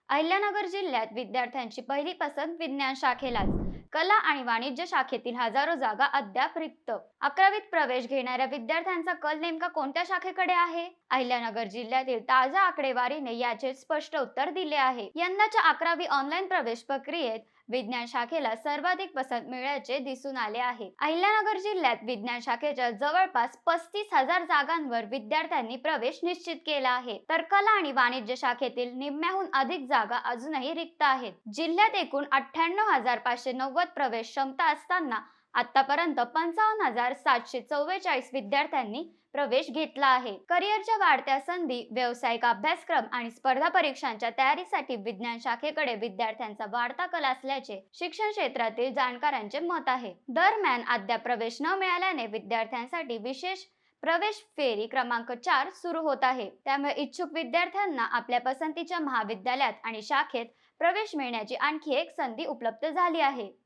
अहिल्यानगर जिल्ह्यात विद्यार्थ्यांची पहिली पसंत विज्ञान शाखेलाच. कला आणि वाणिज्य शाखेतील हजारो जागा अद्याप रिक्त. 11वीत प्रवेश घेणाऱ्या विद्यार्थ्यांचा कल नेमका कोणत्या शाखेकडे आहे? अहिल्यानगर जिल्ह्यातील ताज्या आकडेवारीने याचे स्पष्ट उत्तर दिले आहे. यंदाच्या 11वी ऑनलाईन प्रवेश प्रक्रियेत विज्ञान शाखेला सर्वाधिक पसंत मिळाल्याचे दिसून आले आहे. अहिल्यानगर जिल्ह्यात विज्ञान शाखेच्या जवळपास 35,000 जागांवर विद्यार्थ्यांनी प्रवेश निश्चित केला आहे, तर कला आणि वाणिज्य शाखेतील निम्म्याहून अधिक जागा अजूनही रिक्त आहेत. जिल्ह्यात एकूण 98,590 प्रवेश क्षमता असताना आतापर्यंत 55,744 विद्यार्थ्यांनी प्रवेश घेतला आहे. करिअरच्या वाढत्या संधी, व्यावसायिक अभ्यासक्रम आणि स्पर्धा परीक्षांच्या तयारीसाठी विज्ञान शाखेकडे विद्यार्थ्यांचा वाढता कल असल्याचे शिक्षण क्षेत्रातील जाणकारांचे मत आहे. दरम्यान अद्याप प्रवेश न मिळाल्याने विद्यार्थ्यांसाठी विशेष प्रवेश फेरी क्रमांक 4 सुरू होत आहे. त्यामुळे इच्छुक विद्यार्थ्यांना आपल्या पसंतीच्या महाविद्यालयात आणि शाखेत प्रवेश मिळण्याची आणखी एक संधी उपलब्ध झाली आहे.